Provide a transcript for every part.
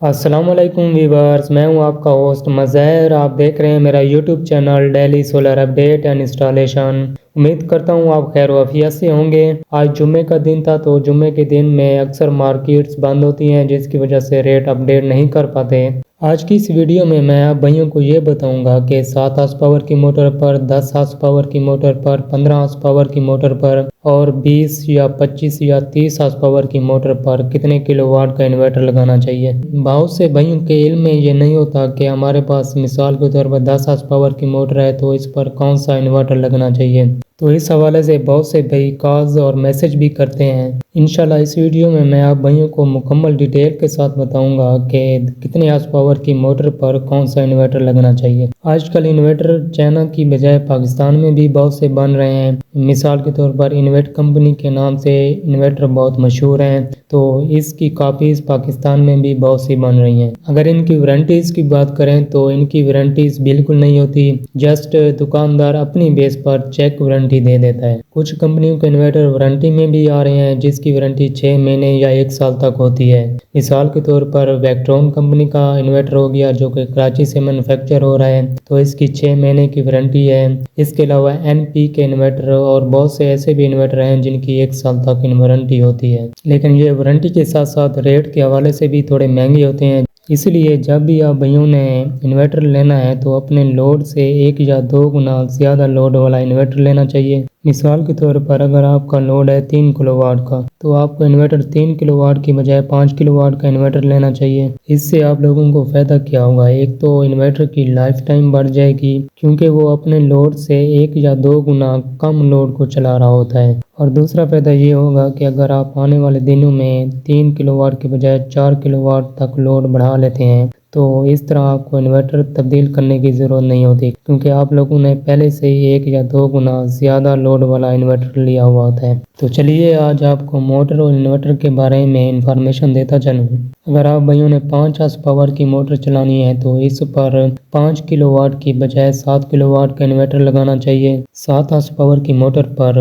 السلام علیکم ویورز، میں ہوں آپ کا ہوسٹ مظہر۔ آپ دیکھ رہے ہیں میرا YouTube channel daily solar update and installation. امید کرتا ہوں آپ خیر و عافیت سے ہوں گے۔ آج جمعے کا دن تھا تو جمعے کے دن میں اکثر مارکیٹس بند ہوتی ہیں، جس کی وجہ سے ریٹ اپڈیٹ نہیں کر پاتے۔ آج کی اس ویڈیو میں آپ بھائیوں کو یہ بتاؤں گا کہ 7 ہارس پاور کی موٹر پر، 10 ہارس پاور کی موٹر پر، 15 ہارس پاور کی موٹر پر اور 20 یا 25 یا 30 ہارس پاور کی موٹر پر کتنے کلو واٹ کا انورٹر لگانا چاہیے۔ بہت سے بھائیوں کے علم میں یہ نہیں ہوتا کہ ہمارے پاس مثال کے طور پر 10 ہارس پاور کی موٹر ہے تو اس پر کون سا انورٹر لگنا چاہیے۔ تو اس حوالے سے بہت سے بھائی کالز اور میسج بھی کرتے ہیں۔ انشاءاللہ اس ویڈیو میں آپ بھائیوں کو مکمل ڈیٹیل کے ساتھ بتاؤں گا کہ کتنے ہارس پاور کی موٹر پر کون سا انورٹر لگنا چاہیے۔ آج کل انورٹر چائنا کی بجائے پاکستان میں بھی بہت سے بن رہے ہیں۔ مثال کے طور پر انویٹ کمپنی کے نام سے انورٹر بہت مشہور ہیں، تو اس کی کاپیز پاکستان میں بھی بہت سی بن رہی ہیں۔ اگر ان کی وارنٹیز کی بات کریں تو ان کی وارنٹیز بالکل نہیں ہوتی، جسٹ دکاندار اپنی بیس پر چیک وارنٹی دے دیتا ہے۔ کچھ کمپنیوں کے انورٹر وارنٹی میں بھی آ رہے ہیں جس کی وارنٹی 6 مہینے یا 1 سال تک ہوتی ہے۔ مثال کے طور پر ویکٹرون کمپنی کا انورٹر ہو گیا جو کہ کراچی سے مینوفیکچر ہو رہا ہے، تو اس کی 6 مہینے کی وارنٹی ہے۔ اس کے علاوہ این پی کے انورٹر اور بہت سے ایسے بھی انورٹر ہیں جن کی 1 سال تک وارنٹی ہوتی ہے، لیکن یہ وارنٹی کے ساتھ ساتھ ریٹ کے حوالے سے بھی تھوڑے مہنگے ہوتے ہیں۔ اس لیے جب بھی آپ بھائیوں نے انورٹر لینا ہے تو اپنے لوڈ سے 1 یا 2 گنا زیادہ لوڈ والا انورٹر لینا چاہیے۔ مثال کے طور پر اگر آپ کا لوڈ ہے 3 کلو واٹ کا تو آپ کو انورٹر 3 کلو واٹ کی بجائے 5 کلو واٹ کا انورٹر لینا چاہیے۔ اس سے آپ لوگوں کو فائدہ کیا ہوگا؟ ایک تو انورٹر کی لائف ٹائم بڑھ جائے گی کیونکہ وہ اپنے لوڈ سے 1 یا 2 گنا کم لوڈ کو چلا رہا ہوتا ہے، اور دوسرا فائدہ یہ ہوگا کہ اگر آپ آنے والے دنوں میں 3 کلو واٹ کے بجائے 4 کلو واٹ تک لوڈ بڑھا لیتے ہیں تو اس طرح آپ کو انورٹر تبدیل کرنے کی ضرورت نہیں ہوتی، کیونکہ آپ لوگوں نے پہلے سے ہی 1 یا 2 گنا زیادہ لوڈ والا انورٹر لیا ہوا ہوتا ہے۔ تو چلیے آج آپ کو موٹر اور انورٹر کے بارے میں انفارمیشن دیتا چلوں۔ اگر آپ بھائیوں نے 5 ہارس پاور کی موٹر چلانی ہے تو اس پر 5 کلو واٹ کی بجائے 7 کلو واٹ کا انورٹر لگانا چاہیے۔ 7 ہارس پاور کی موٹر پر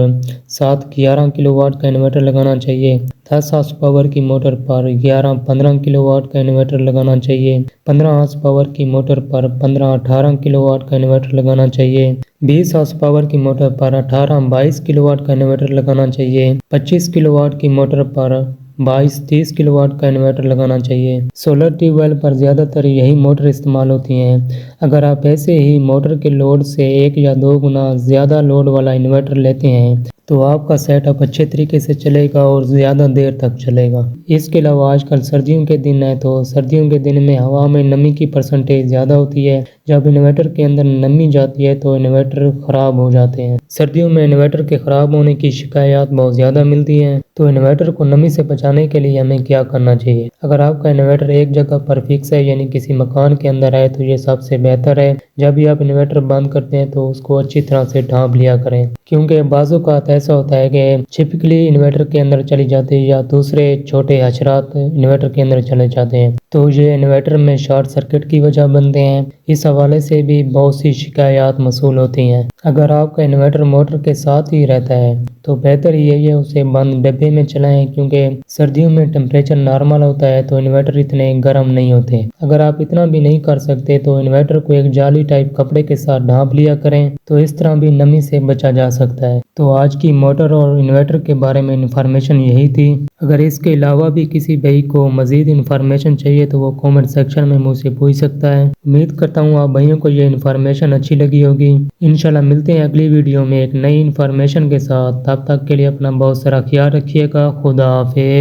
7-11 کلو واٹ کا انورٹر لگانا چاہیے۔ 10 ہارس پاور کی موٹر پر 11-15 کلو واٹ کا انورٹر لگانا چاہیے۔ 15 ہارس پاور کی موٹر پر 15-18 کلو واٹ کا انورٹر لگانا چاہیے۔ 20 ہارس پاور کی موٹر پر 18-22 کلو واٹ کا انورٹر لگانا چاہیے۔ 25 کلو واٹ کی موٹر پر 22-30 کلو واٹ کا انورٹر لگانا چاہیے۔ سولر ٹیوب ویل پر زیادہ تر یہی موٹر استعمال ہوتی ہیں۔ اگر آپ ایسے ہی موٹر کے لوڈ سے 1 یا 2 گنا زیادہ لوڈ والا انورٹر لیتے ہیں تو آپ کا سیٹ اپ اچھے طریقے سے چلے گا اور زیادہ دیر تک چلے گا۔ اس کے علاوہ آج کل سردیوں کے دن ہیں تو سردیوں کے دن میں ہوا میں نمی کی پرسنٹیج زیادہ ہوتی ہے۔ جب انورٹر کے اندر نمی جاتی ہے تو انورٹر خراب ہو جاتے ہیں۔ سردیوں میں انورٹر کے خراب ہونے کی شکایات بہت زیادہ ملتی ہیں، تو انورٹر کو نمی سے بچانے کے لیے ہمیں کیا کرنا چاہیے؟ اگر آپ کا انورٹر ایک جگہ پر فکس ہے یعنی کسی مکان کے اندر ہے تو یہ سب سے بہتر ہے۔ جب بھی آپ انورٹر بند کرتے ہیں تو اس کو اچھی طرح سے ڈھانپ لیا کریں، کیونکہ بعض اوقات ایسا ہوتا ہے کہ چھپکلی انورٹر کے اندر چلی جاتی ہے یا دوسرے چھوٹے حشرات انورٹر کے اندر چلے جاتے ہیں، تو یہ انورٹر میں شارٹ سرکٹ کی وجہ بنتے ہیں۔ اس حوالے سے بھی بہت سی شکایات موصول ہوتی ہیں۔ اگر آپ کا انورٹر موٹر کے ساتھ ہی رہتا ہے تو بہتر یہ اسے بند ڈبے میں چلائیں، کیونکہ سردیوں میں ٹمپریچر نارمل ہوتا ہے تو انورٹر اتنے گرم نہیں ہوتے۔ اگر آپ اتنا بھی نہیں کر سکتے تو انورٹر کو ایک جالی ٹائپ کپڑے کے ساتھ ڈھانپ لیا کریں، تو اس طرح بھی نمی سے بچا جا سکتا ہے۔ تو آج کی موٹر اور انورٹر کے بارے میں انفارمیشن یہی تھی۔ اگر اس کے علاوہ بھی کسی بھائی کو مزید انفارمیشن چاہیے تو وہ کومنٹ سیکشن میں مجھ سے پوچھ سکتا ہے۔ امید کرتا ہوں آپ بھائیوں کو یہ انفارمیشن اچھی لگی ہوگی۔ انشاءاللہ ملتے ہیں اگلی ویڈیو میں ایک نئی انفارمیشن کے ساتھ، تب تک کے لیے اپنا بہت سارا خیال رکھیے گا۔ خدا حافظ۔